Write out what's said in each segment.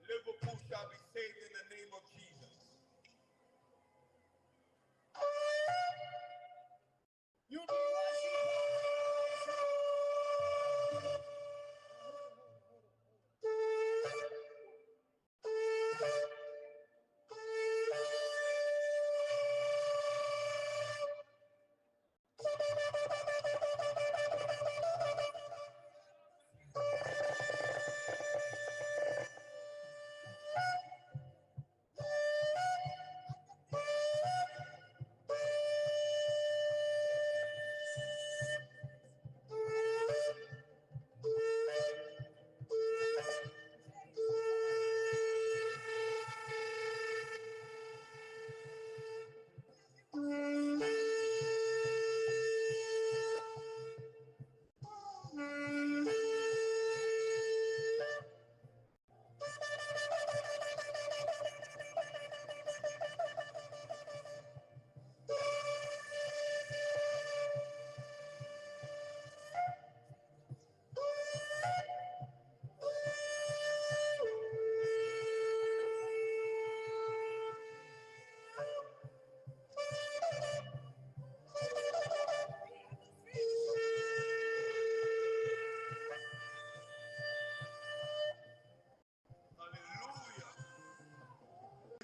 Liverpool shall be saved in the name of Jesus. You know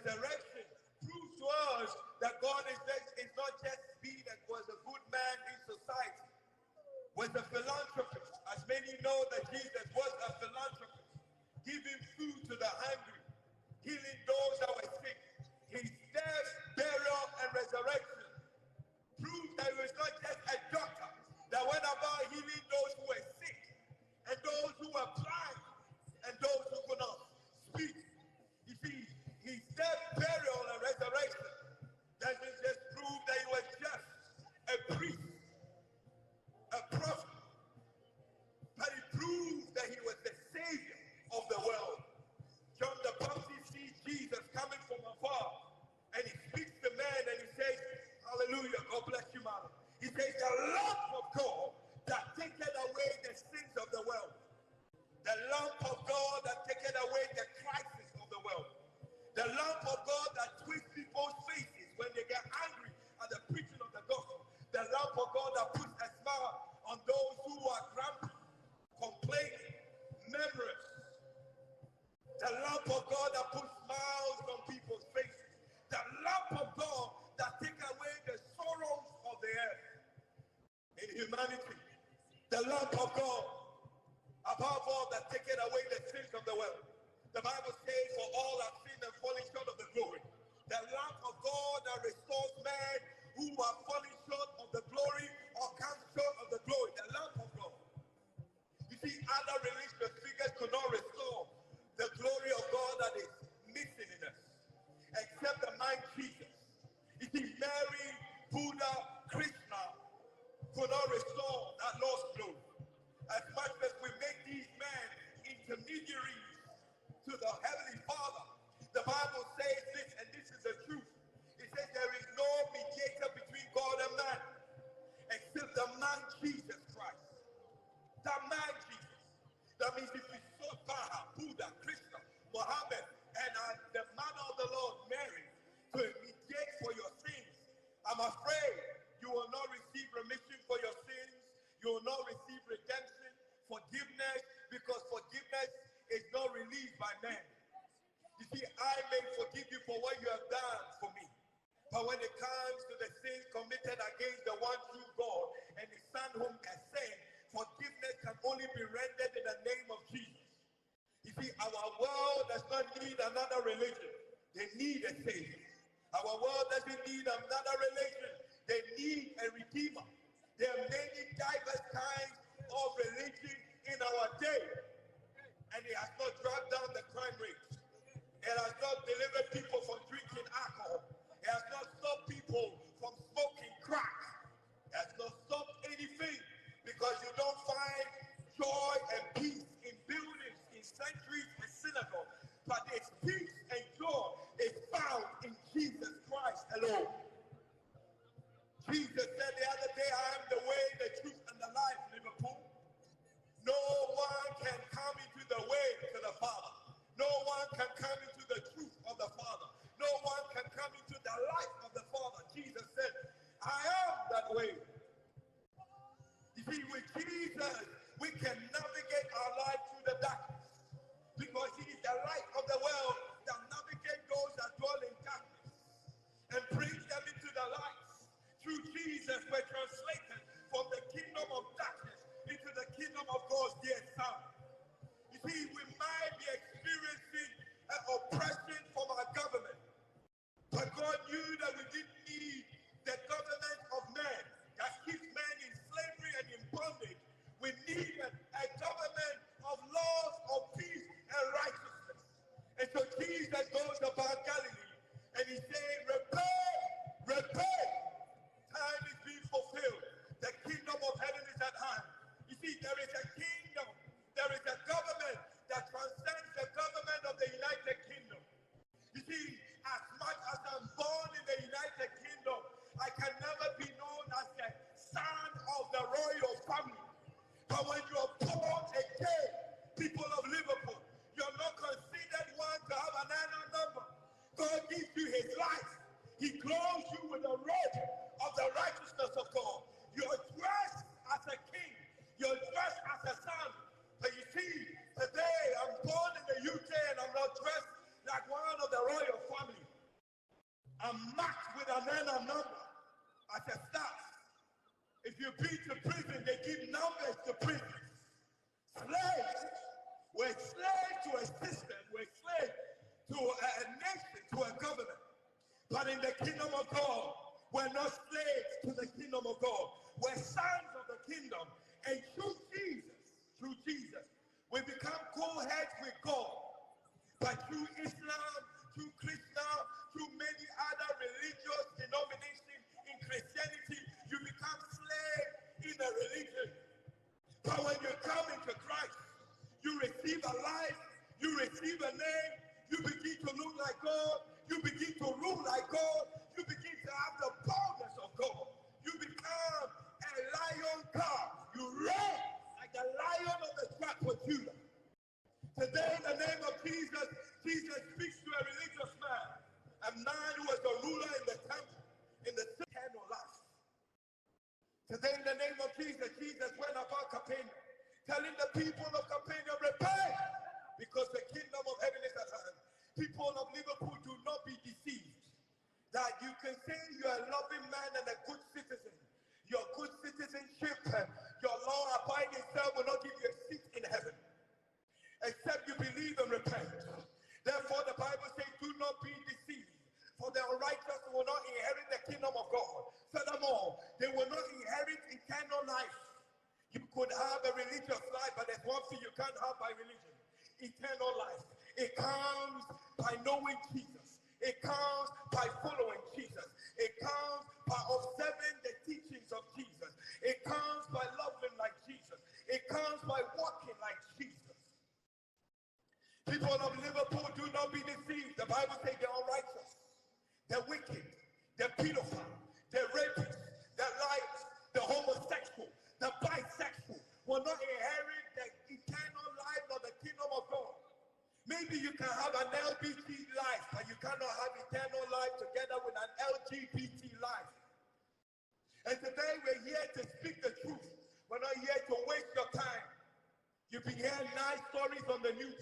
resurrection proves to us that God is not just being that was a good man in society, was a philanthropist. As many know that Jesus was a philanthropist, giving food to the hungry, healing those that were sick. His death, burial, and resurrection proved that he was not just a doctor that went about healing those who were sick, and those who were blind, and those who could not speak. You see, his death, burial, and resurrection doesn't just prove that he was just a priest, a prophet, but it proves that he was the savior of the world. John the Baptist sees Jesus coming from afar, and he speaks to man and he says, hallelujah, God bless you, man. He says, the Lamb of God that taketh away the sins of the world. The Lamb of God that taketh away the crisis of the world. The Lamb of God that twists people's faces when they get angry at the preaching of the gospel. The Lamb of God that puts a smile on those who are grumpy, complaining, murmurous. The lamp of God that puts smiles on people's faces. The lamp of God that takes away the sorrows of the earth in humanity. The lamp of God, above all, that taketh away the sins of the world. The Bible says, for all have sinned and fallen short of the glory. The lamp of God that restores man who are falling short of the glory or come short of the glory. The lamp of God. You see, other religious figures could not restore the glory of God that is missing in us, except the man Jesus. You see, Mary, Buddha, Krishna could not restore that lost glory. As much as we make these men intermediaries to the Heavenly Father, the Bible says this, and this is the truth. It says there is no mediator between God and man, except the man Jesus Christ. The man Jesus. That means if you saw Buddha, Krishna, Muhammad, and the mother of the Lord, Mary, to mediate for your sins, I'm afraid you will not receive remission for your sins. You will not receive redemption, forgiveness, because forgiveness is not released by men. You see, I may forgive you for what you have done for me. But when it comes to the sins committed against the one true God and his Son whom has sent, forgiveness can only be rendered in the name of Jesus. You see, our Our world does not need another religion. They need a savior. Our world doesn't need another religion. They need a redeemer. There are many diverse kinds of religion in our day. And it has not dragged down the crime rate. It has not delivered people from drinking alcohol. It has not stopped people from smoking crack. It has not stopped anything, because you don't find joy and peace in buildings, in sanctuaries, and synagogues. But its peace and joy is found in Jesus Christ alone. Jesus said the other day, I am the way, the truth, and the life, Liverpool. No one can come into the way to the Father. No one can come into the truth of the Father. No one can come into the life of the Father. Jesus said, I am that way. You see, with Jesus, we can navigate our life through the darkness, because he is the light of the world that navigates those that dwell in darkness and brings them into the light. Through Jesus, we're translated from the kingdom of darkness into the kingdom of God's dear Son. You see, we might be experiencing an oppression from our government, but God knew that we didn't need the government of men that keeps men in slavery and in bondage. We needed a government of laws, of peace, and righteousness. And so Jesus goes about Galilee, and he said, repent, repent. Time is being fulfilled. The kingdom of heaven is at hand. You see, there is a kingdom, there is a government that transcends the government of the United Kingdom. You see, as much as I'm born in the United Kingdom, I can never be known as the son of the royal family. But when you are born again, people of Liverpool, you're not considered one to have an annual number. God gives you his life. He clothes you with the robe of the righteousness of God. You're dressed as a king. You're dressed as a son. But you see, today I'm born in the UK and I'm not dressed like one of the royal family. I'm marked with an NN number as a staff. If you've been to prison, they give numbers to prisons. Slaves were slaves to a system, were slaves to a nation, to a government. But in the kingdom of God, we're not slaves to the kingdom of God. We're sons of the kingdom. And through Jesus, we become co-heads with God. But through Islam, through Krishna, through many other religious denominations in Christianity, you become slaves in a religion. But when you come into Christ, you receive a life, you receive a name, you begin to look like God, you begin to rule like God, you begin to have the boldness of God. You become a lion God. You reign like the lion of the tribe of Judah. Today, in the name of Jesus, Jesus speaks to a religious man, a man who was a ruler in the temple, in the eternal life. Today, in the name of Jesus, Jesus went about Capernaum, telling the people of Capernaum, repent, because the kingdom of heaven is at hand. People of Liverpool, do not be deceived that you can say you're a loving man and a good citizen. Your good citizenship, your law-abiding self will not give you a seat in heaven, except you believe and repent. Therefore, the Bible says, do not be deceived, for the unrighteous will not inherit the kingdom of God. Furthermore, they will not inherit eternal life. You could have a religious life, but there's one thing you can't have by religion: eternal life. It comes by knowing Jesus. It comes by following Jesus. It comes by observing the teachings of Jesus. It comes by loving like Jesus. It comes by walking like Jesus. People of Liverpool, do not be deceived. The Bible says they're unrighteous, they're wicked, they're pedophile, they're rapists, they're liars, the homosexual, the bisexual will not inherit the eternal life of the kingdom of God. Maybe you can have an LGBT life, but you cannot have eternal life together with an LGBT life. And today we're here to speak the truth. We're not here to waste your time. You've been hearing nice stories on the news.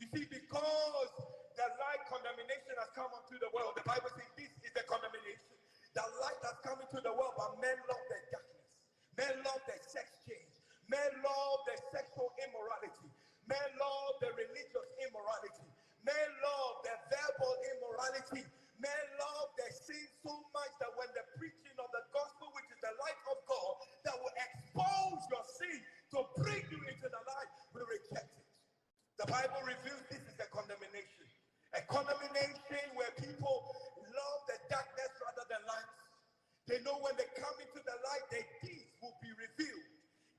You see, because the light condemnation has come into the world, the Bible says this is the condemnation. The light has come into the world, but men love their darkness. Men love their sex change. Men love their sexual immorality. Men love their religious immorality. Bible reveals this is a condemnation. A condemnation where people love the darkness rather than light. They know when they come into the light, their deeds will be revealed.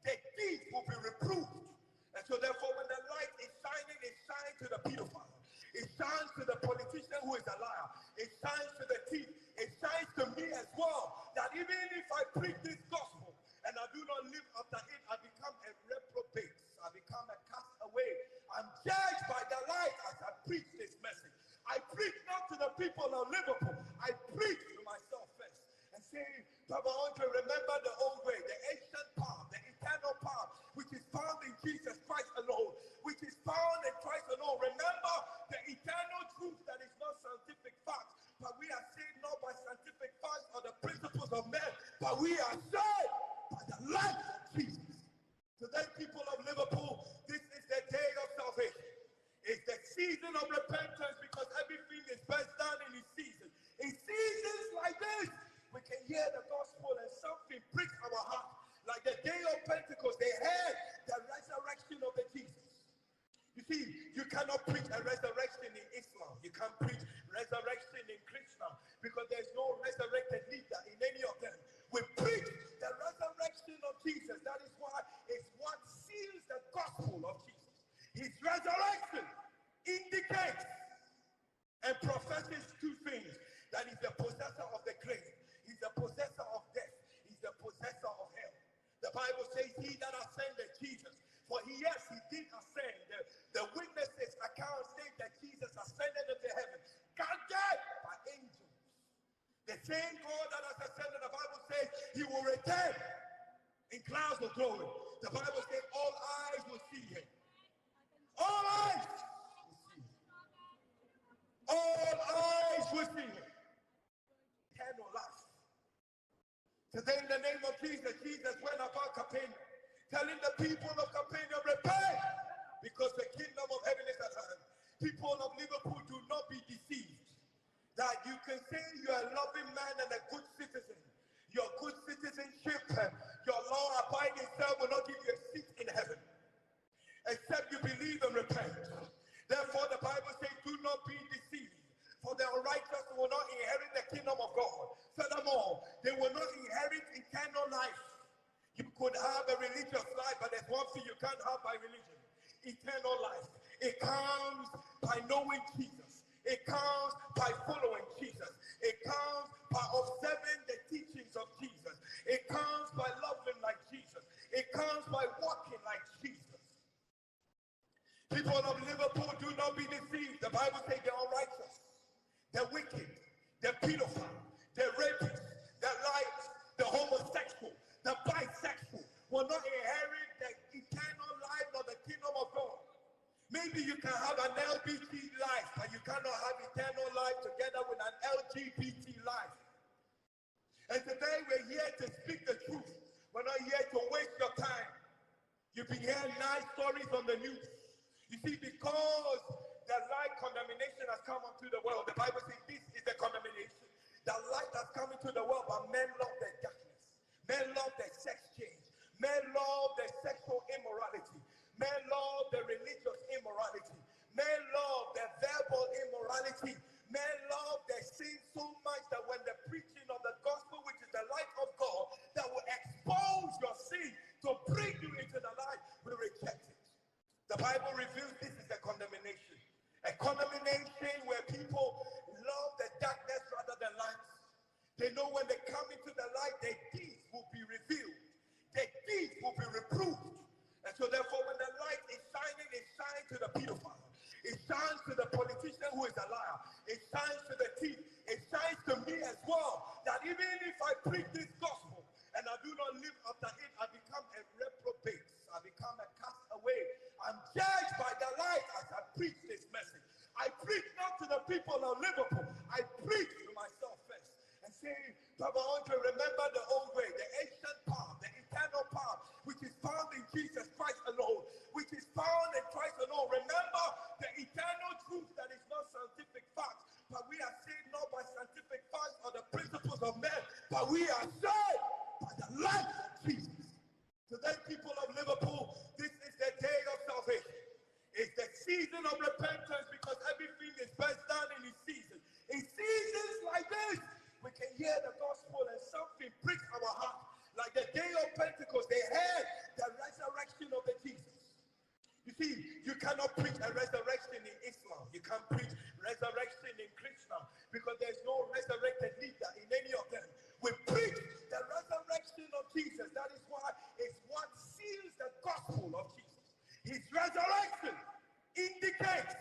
Their deeds will be reproved. And so therefore, when the light is shining, it shines to the pedophile. It shines to the politician who is a liar. It shines to the thief. It shines to me as well. That even if I preach this gospel and I do not live after it, I become a reprobate. I become a castaway. I'm judged by the light as I preach this message. I preach not to the people of Liverpool. I preach to myself first. And say, Papa, I want to remember the old way, the ancient path, the eternal path, which is found in Jesus Christ alone, which is found in Christ alone. Remember the eternal truth that is not scientific fact, but we are saved not by scientific facts or the principles of men, but we are saved by the life of Jesus. Today, people of Liverpool, this is the day of salvation. It's the season of repentance because everything is best done in its season. In seasons like this, we can hear the gospel and something pricks our heart. Like the day of Pentecost, they heard the resurrection of the Jesus. You see, you cannot preach a resurrection in Islam. You can't preach resurrection in Christian because there's no resurrected leader in any of them. We preach the resurrection of Jesus. That is why it's what seals the gospel of Jesus. His resurrection indicates and professes two things. That he's the possessor of the grave. He's the possessor of death. He's the possessor of hell. The Bible says he that ascended Jesus. For he did ascend. The witnesses account state that Jesus ascended into heaven, guarded by angels. The same God that has ascended, the Bible says he will return in clouds of glory. The Bible says all eyes will see him. All eyes will see him. All eyes will see him. Eternal life. Today in the name of Jesus, Jesus went about Capernaum, telling the people of Capernaum, repent, because the kingdom of heaven is at hand. People of Liverpool, do not be deceived. That you can say you're a loving man and a good citizen. Your good citizenship, your law-abiding self will not give you a seat in heaven, except you believe and repent. Therefore, the Bible says, do not be deceived, for the unrighteous will not inherit the kingdom of God. Furthermore, they will not inherit eternal life. You could have a religious life, but there's one thing you can't have by religion: eternal life. It comes by knowing Jesus. It comes by following Jesus. It comes by observing the teachings of Jesus. It comes by loving like Jesus. It comes by walking like Jesus. People of Liverpool, do not be deceived. The Bible says the unrighteous, the wicked, the pedophile, the rapist, the liars, the homosexual, the bisexual will not inherit the eternal life or the kingdom of God. Maybe you can have an LGBT life, but you cannot have eternal life together with an LGBT life. And today we're here to speak the truth. We're not here to waste your time. You've been hearing nice stories on the news. You see, because the light condemnation has come into the world, the Bible says this is the condemnation. The light has come into the world, but men love their darkness. Men love their sex change. Men love their sexual immorality. Men love their religious immorality. Men love their verbal immorality. Men love their sin so much that when the preaching of the gospel, which is the light of God, that will expose your sin to bring you into the light, we reject it. The Bible reveals this is a condemnation. A condemnation where people love the darkness rather than light. They know when they come into the light, their deeds will be revealed. Their deeds will be reproved. And so therefore, when the light is shining, it shines to the pedophile. It shines to the politician who is a liar. It shines to the thief. It shines to me as well. That even if I preach this gospel and I do not live after it, I become a reprobate. I become a castaway. I'm judged by the light as I preach this message. I preach not to the people of Liverpool. I preach to myself first. And say, Papa, I want to remember the old way, the ancient path, the eternal path, which is found in Jesus Christ alone, which is found in Christ alone. Remember the eternal truth that is not scientific fact, but we are saved not by scientific facts or the principles of men, but we are saved by the life of Jesus. Today, people of Liverpool, this is the day of salvation. It's the season See, you cannot preach a resurrection in Islam. You can't preach resurrection in Christian because there's no resurrected leader in any of them. We preach the resurrection of Jesus. That is why it's what seals the gospel of Jesus. His resurrection indicates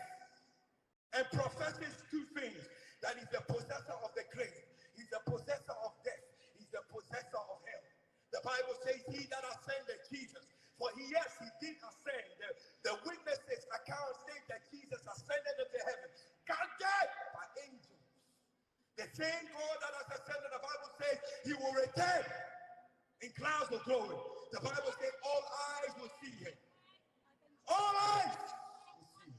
and professes two things. That he's the possessor of the grave. He's the possessor of death. He's the possessor of hell. The Bible says he that ascended Jesus. For he did ascend. The witnesses account state that Jesus ascended into heaven, guarded by angels. The same God that has ascended, the Bible says he will return in clouds of glory. The Bible says all eyes will see him. All eyes will see him.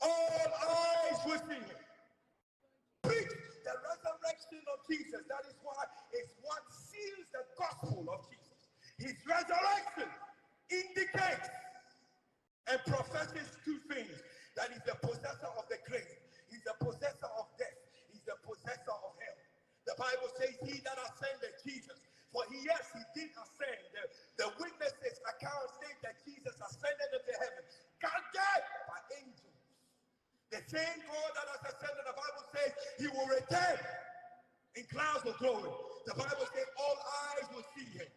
All eyes will see him. Preach the resurrection of Jesus. That is why it's what seals the gospel of Jesus. His resurrection indicates and professes two things. That he's the possessor of the grave. He's the possessor of death. He's the possessor of hell. The Bible says he that ascended Jesus. For he did ascend. The witnesses account state that Jesus ascended into heaven, guarded by angels. The same God that has ascended, the Bible says he will return in clouds of glory. The Bible says all eyes will see him.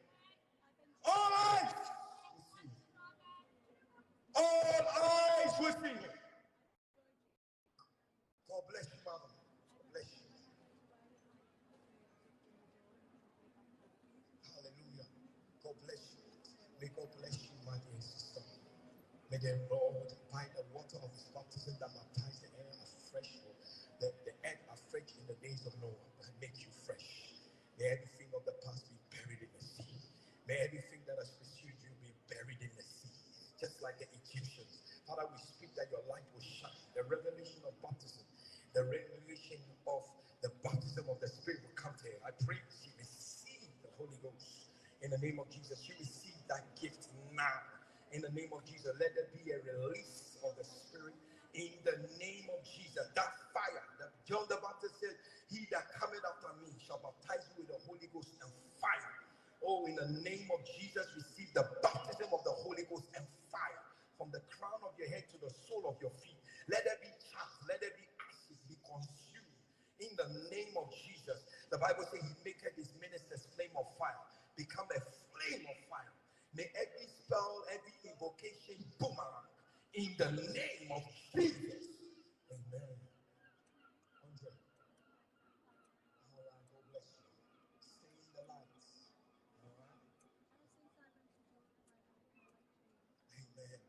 All eyes will see him. All eyes will see him. God bless you, Mother. Bless you. Hallelujah. God bless you. May God bless you, my dear sister. May the Lord, by the water of his baptism that baptized the air afresh, the earth afresh in the days of Noah, and make you fresh. May everything of the past be buried in the sea. May everything that has pursued you be buried in the sea, just like the Egyptians. Father, we speak that your light will shine. The revelation of baptism, the revelation of the baptism of the Spirit will come to her. I pray she receive the Holy Ghost in the name of Jesus. She receive that gift now. In the name of Jesus, let there be a release of the Spirit in the name of Jesus. That fire that John the Baptist said, he that cometh after me shall baptize you with the Holy Ghost and fire. Oh, in the name of Jesus, receive the baptism of the Holy Ghost and fire from the crown of your head to the sole of your feet. Let there be chaff, let there be ashes, be consumed in the name of Jesus. The Bible says he maketh his ministers flame of fire, become a flame of fire. May every spell, every invocation boomerang in the name of Jesus. Amen. Andre. All right, God bless you. Stay in the lights. All right. Amen.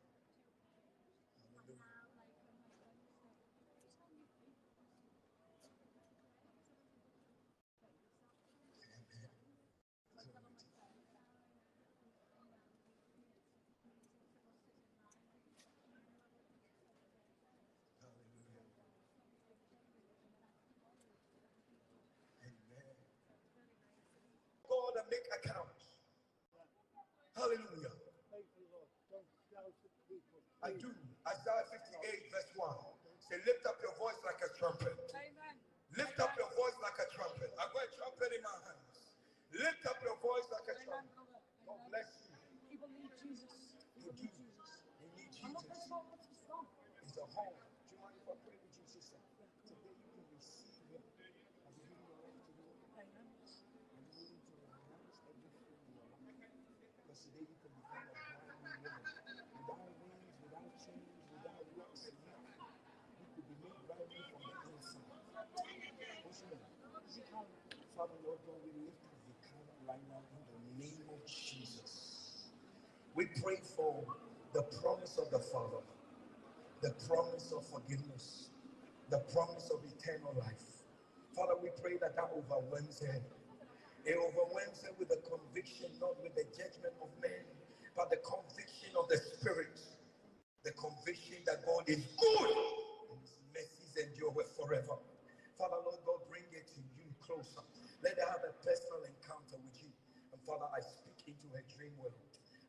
Hallelujah. God and make account. Hallelujah. I do. Isaiah 58 verse 1. Say, lift up your voice like a trumpet. Amen. Lift up your voice like a trumpet. I've got a trumpet in my hands. Lift up your voice like a trumpet. God bless you. People need Jesus. You do. You need Jesus. It's a home. Do you mind if I pray with you, sister? Today you can receive him. I give you the right to do it. I'm willing to renounce everything in your life. Because today you can become a brand new woman. Without wings, without chains, without works, nothing. You could be made brand new from the inside. What's your name? Father, Lord God, we lift up the cover right now in the name of Jesus. We pray for the promise of the Father, the promise of forgiveness, the promise of eternal life. Father, we pray that overwhelms her. It overwhelms her with the conviction, not with the judgment of men, but the conviction of the Spirit. The conviction that God is good and his mercies endure forever. Father, Lord God, bring it to you closer. Let her have a personal encounter with you. And Father, I speak into her dream world.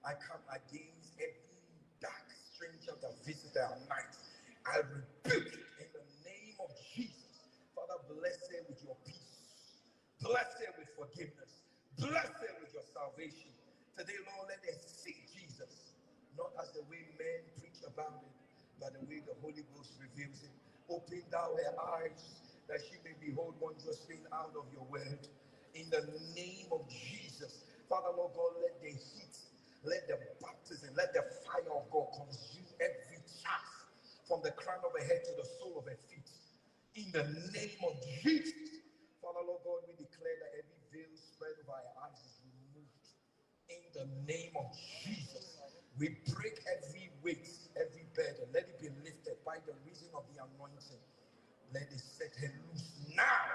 I come against every dark stranger that visits her at night. I rebuke it in the name of Jesus. Father, bless her with your peace. Bless her with forgiveness. Bless her with your salvation. Today, Lord, let her see Jesus, not as the way men preach about it, by the way the Holy Ghost reveals it. Open thou her eyes that she may behold wondrous things out of your word. In the name of Jesus. Father, Lord God, let the heat, let the baptism, let the fire of God consume every chaff from the crown of her head to the sole of her feet. In the name of Jesus. Father, Lord God, we declare that every veil spread over our eyes is removed. In the name of Jesus. We break every weight, every burden. Let it be lifted by the reason of the anointing. Let it set her loose now.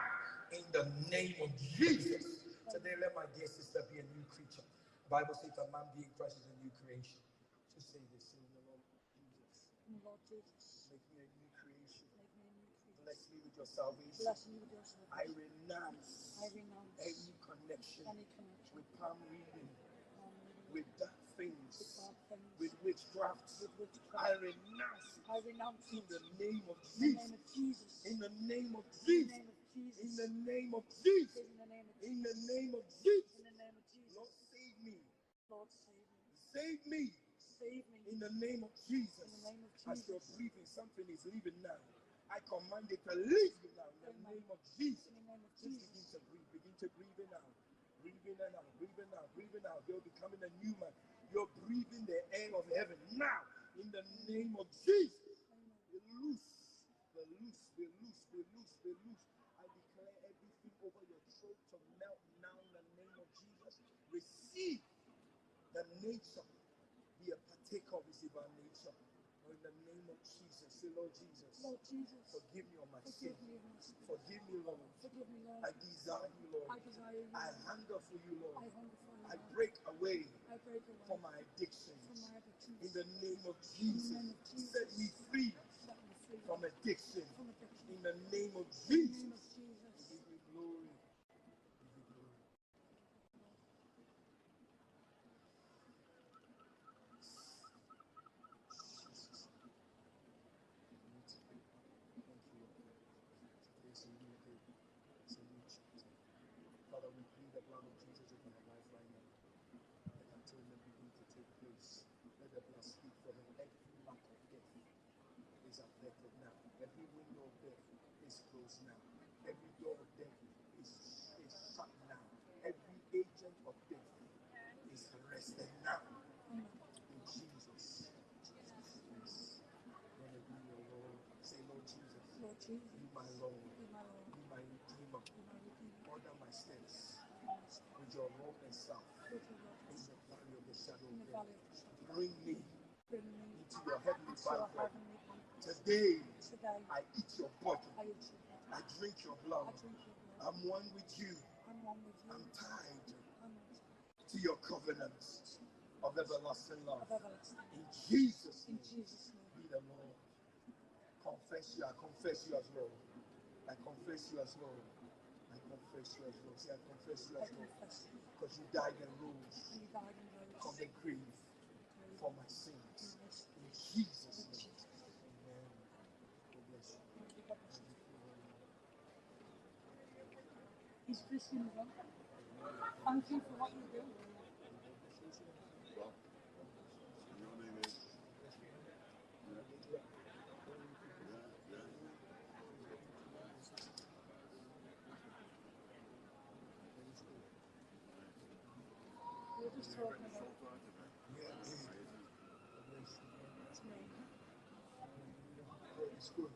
In the name of Jesus. Today, let my dear sister be a new creature. The Bible says a man being Christ is a new creation. Just say this in the Lord Jesus. Lord Jesus. Make me a new creation. Make me a new creation. Bless me with your salvation. Bless me with your salvation. I renounce any connection with palm reading, with dark things, with witchcraft. I renounce in the name of Jesus. In the name of Jesus. In the name of Jesus. In the name of Jesus. Lord, save me. Lord, save me. Save me. Save me. In the name of Jesus. In the name of As Jesus. you're breathing, something is leaving now. I command it to leave you now in the name of Jesus. In the name of Just Jesus. begin to breathe. Begin to breathe in now. Breathe in and out. Breathe in out. Breathe in out. You're becoming a new man. You're breathing the air of heaven now in the name of Jesus. Be loose. Be loose. Be loose. Be loose. Be loose. I declare everything over your throat to melt now in the name of Jesus. Receive the nature. Be a partaker of his divine nature. In the name of Jesus. Say, Lord Jesus. Lord Jesus. Forgive me of my sin. Forgive me, Lord. Forgive me, Lord. Forgive me, Lord. I desire you, Lord. I desire you, Lord. I hunger for you, Lord. I hunger for you, I Lord. break away I break away from my addictions. from my addictions. In the name of In the Jesus. name of Jesus. Set me free Set me free from addiction. from addiction. In the name of In the Jesus. name of Jesus. We give you glory. We give you glory. Jesus. Thank you, Lord. It's a new day. It's a new chapter. Father, we plead the blood of Jesus over her life right now. Let atonement begin to take place. Let the blood speak for her. Every mark of death is affected now. Every window of death is closed now. Every door of death is shut now. Every agent of death is arrested now. In Jesus. Jesus. Let it be your Lord. Say, Lord Jesus. Lord Jesus. Be my Lord. Be my Lord. Be my Redeemer. Be my Redeemer. Order my steps With with your rod and staff your Lord in the valley of the shadow in of the death. valley of the shadow. Bring me Bring me into your heavenly to your banquet. heavenly banquet. Today, Today, I eat your body. I eat your blood. I drink your blood. I drink your blood. I'm one with you. I'm one with you. I'm tied I'm to your covenant of everlasting love. of everlasting. In Jesus' In name, Jesus' name. be the Lord. Confess you. I confess you as Lord. I confess you as Lord. I confess you as Lord. Say, I confess you I as Lord. confess you. Because you died and rose And you died and rose from the grave for my sins. In Jesus' name. Amen. God bless you. Thank you, God bless you. He's Christian as well. Thank you for what you do. We're just talking about it's me. It's good.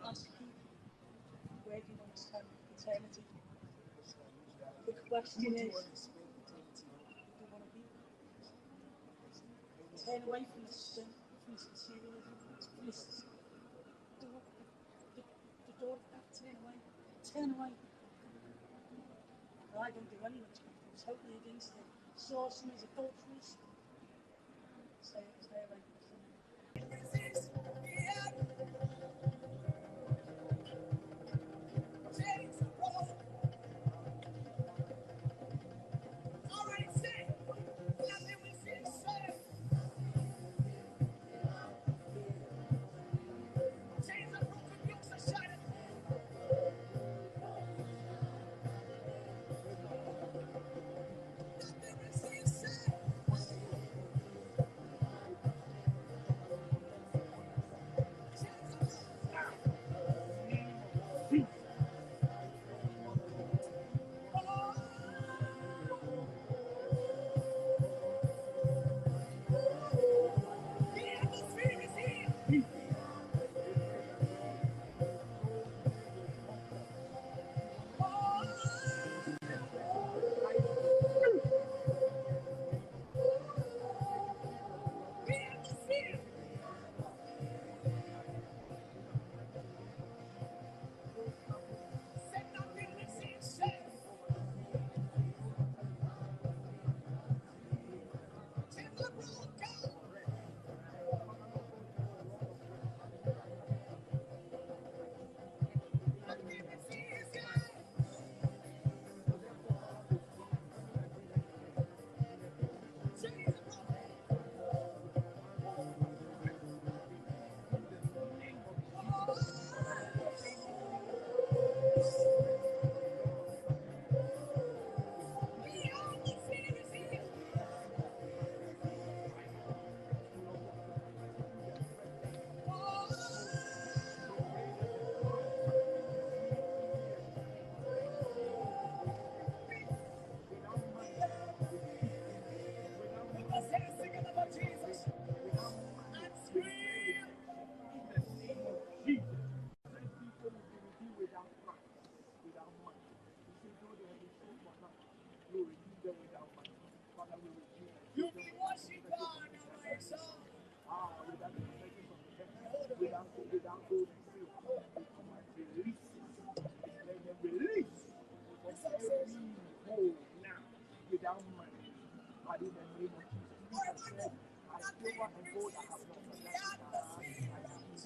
Ask you, where do you want to spend eternity? The question is, where do you want to be? Turn away from this sin, from this materialism, from this the door of that. Turn away. Turn away. I don't do any witchcraft. I'm totally against it. Sorceries, adulterous. Stay away. Release every hold now without money. But in the name of Jesus, said, I silver and gold I have not, but that is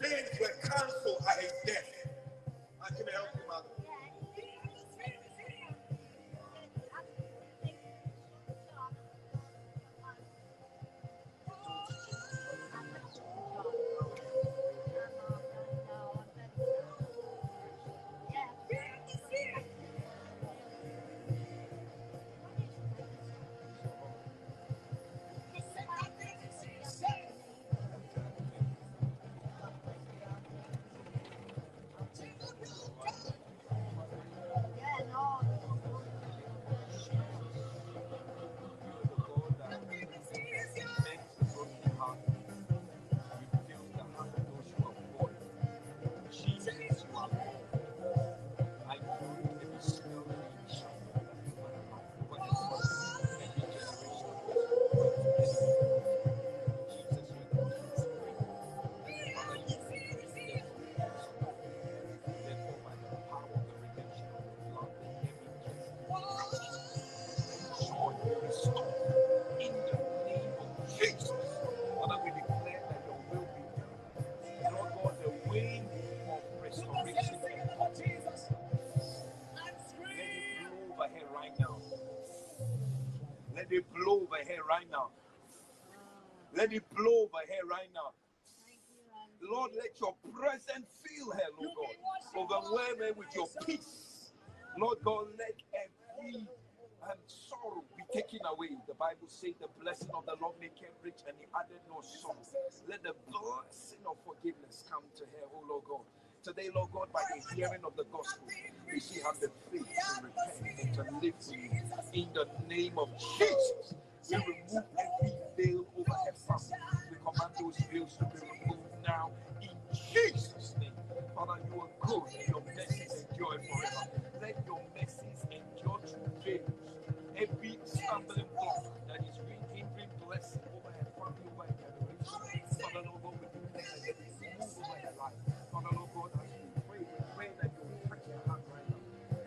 sins were cancelled at his death. I can help you, mother. Let it blow over here right now. Let it blow over here right now. Lord, let your presence fill her, Lord God. Overwhelm her with your peace. Lord God, let every sorrow be taken away. The Bible says the blessing of the Lord make him rich and he added no sorrow. Let the blessing of forgiveness come to her, oh Lord God. Today, Lord God, by the hearing of the gospel, may she have the faith to repent and to live for you. In the name of Jesus, we remove every veil over her family. We command those veils to be removed now. In Jesus' name. Father, you are good and your mercies endure forever. Let your mercies endure through veils. Every stumbling block that is hindering blessing over her family, over her generation. Father, Lord God, we declare that you move over her life. Father, Lord God, as we pray that you will touch her heart right now.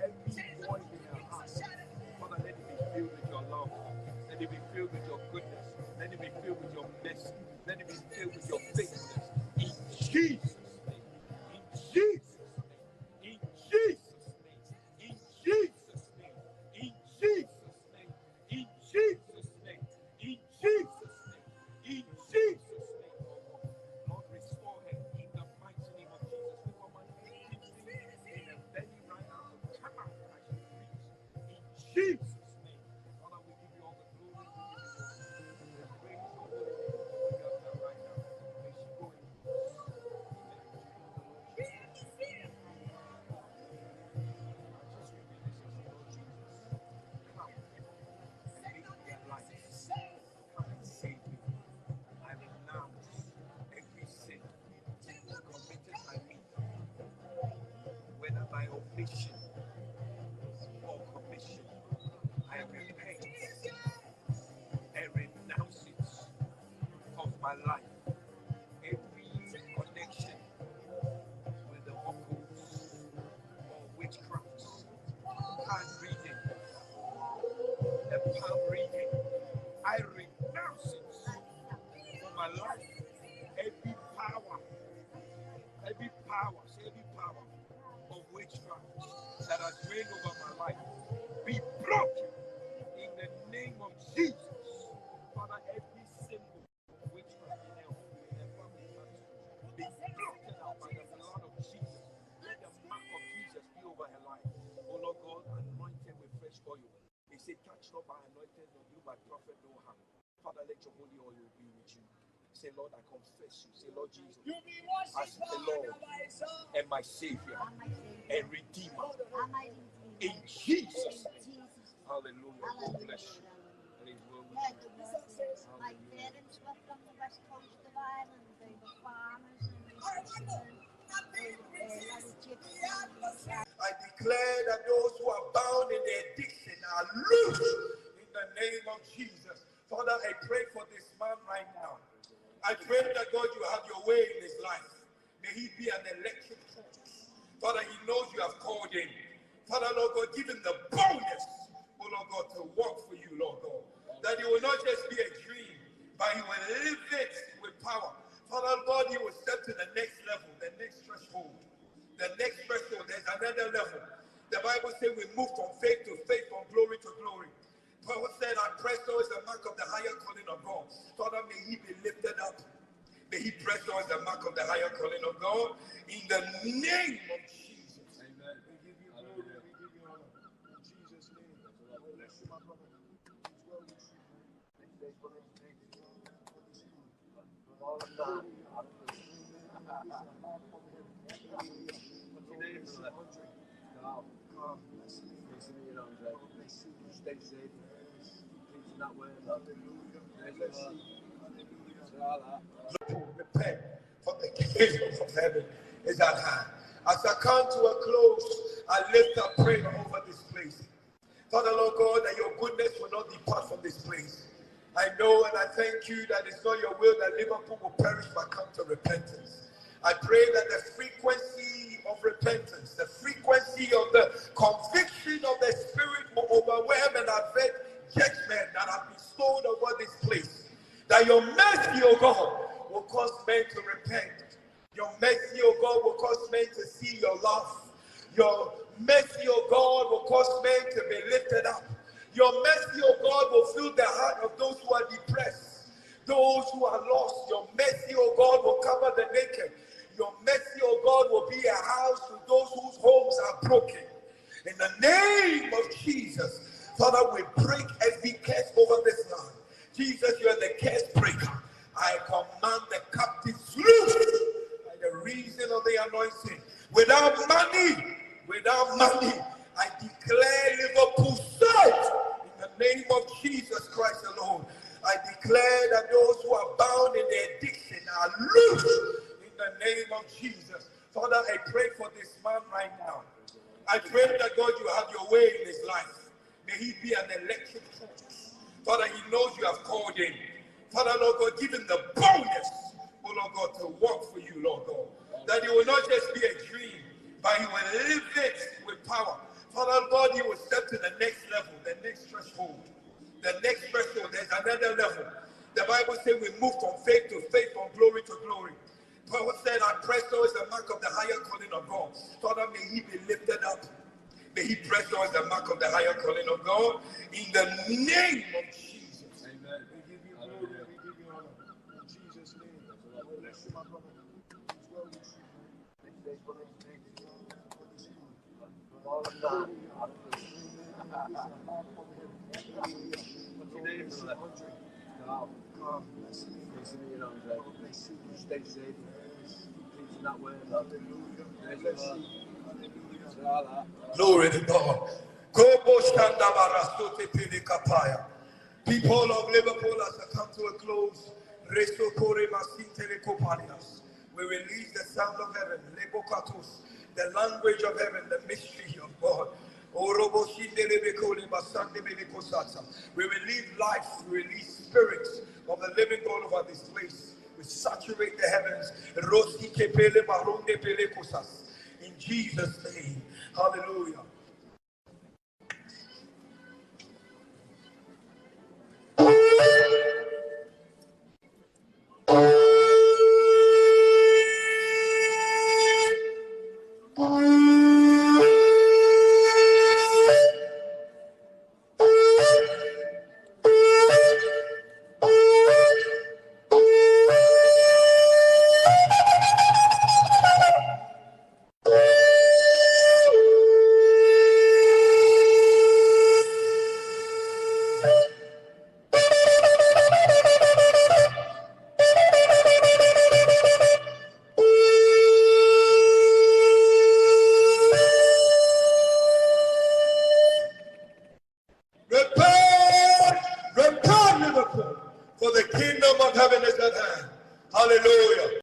Every voice in her heart, Father, let it be filled with your love. Let it be filled with your goodness. Let it be filled with your mercy. Let it be filled with your faithfulness. In Jesus' name. In Jesus' name. In Jesus' name. In Jesus' name. In Jesus' name. In Jesus' name. In Jesus' name. In Jesus' name. my life. Every connection with the occults or witchcrafts, hand reading, the palm reading, I renounce it from my life. Every power of witchcraft that has reigned over my life be broken in the name of Jesus. Father, every symbol of witchcraft in their home, in their family, be blotted out by the blood of Jesus. Let the mark of Jesus be over her life. Oh Lord God, anointed with fresh oil. They say, touch not by anointed, nor do by prophet no harm. Father, let your holy oil be with you. Say, Lord, I confess you. Say, Lord Jesus, as the Lord and my Savior and Redeemer. In Jesus' name. Hallelujah. God bless you. And His will with you. My parents were from the west coast of Ireland. They were farmers and I declare that those who are bound in their addiction are loose in the name of Jesus. Father, I pray for this man right now. I pray that God, you have your way in his life. May he be an electric force. Father, he knows you have called him. Father, Lord God, give him the boldness, oh Lord God, to work for you, Lord God. That it will not just be a dream, but he will live it with power. Father God, he will step to the next level, the next threshold. The next threshold, there's another level. The Bible says we move from faith to faith, from glory to glory. Paul said, I press towards the mark of the higher calling of God. Father, may he be lifted up. May he press towards the mark of the higher calling of God. In the name of Jesus. Amen. We give you glory. We give you honor. In Jesus' name. God bless you, my brother. It's well with you. Thank you for this. Thank you for this. All of that. What's your name, brother? Carl. Carl. Nice to meet you, Andre. Stay safe. Please not wear love. Repent, for the kingdom of heaven is at hand. As I come to a close, I lift up prayer over this place. Father, Lord God, that your goodness will not depart from this place. I know and I thank you that it's not your will that Liverpool will perish but come to repentance. I pray that the frequency of repentance, the frequency of the conviction of the Spirit will overwhelm and avert judgment that have bestowed over this place. That your mercy, O God, will cause men to repent. Your mercy, O God, will cause men to see your love. Your mercy, O God, will cause men to be lifted up. Your mercy, O God, will fill the heart of those who are depressed, those who are lost. Your mercy, O God, will cover the naked. Your mercy, O God, will be a house to those whose homes are broken. In the name of Jesus, Father, we break every curse over this land. Jesus, you are the curse breaker. I command the captives loose by the reason of the anointing. Without money, I declare Liverpool safe in the name of Jesus Christ alone. I declare that those who are bound in their addiction are loose in the name of Jesus. Father, I pray for this man right now. I pray that God, you have your way in his life. May he be an electric force. Father, he knows you have called him. Father, Lord God, give him the boldness, oh Lord God, to work for you, Lord God. That it will not just be a dream, but he will live it with power. Father God, he will step to the next level, the next threshold. The next threshold, there's another level. The Bible says we move from faith to faith, from glory to glory. Paul said, I press towards the mark of the higher calling of God. Father, may he be lifted up. May he press towards the mark of the higher calling of God. In the name of Jesus. Amen. We give you glory. We give you honor. In Jesus' name. God bless you, my brother. It's well with you. Thank you for this. All of that. What's your name, brother? Carl. Carl. Nice to meet you, Andre. Stay safe. Please not wear love. Glory to God. People of Liverpool, as I come to a close, we release the sound of heaven, the language of heaven, the mystery of God. We release life, we release spirits of the living God over this place. We saturate the heavens. Rosi kepele maronde pele kusas. In Jesus' name. Hallelujah. Repent, Liverpool, for the kingdom of heaven is at hand. Hallelujah.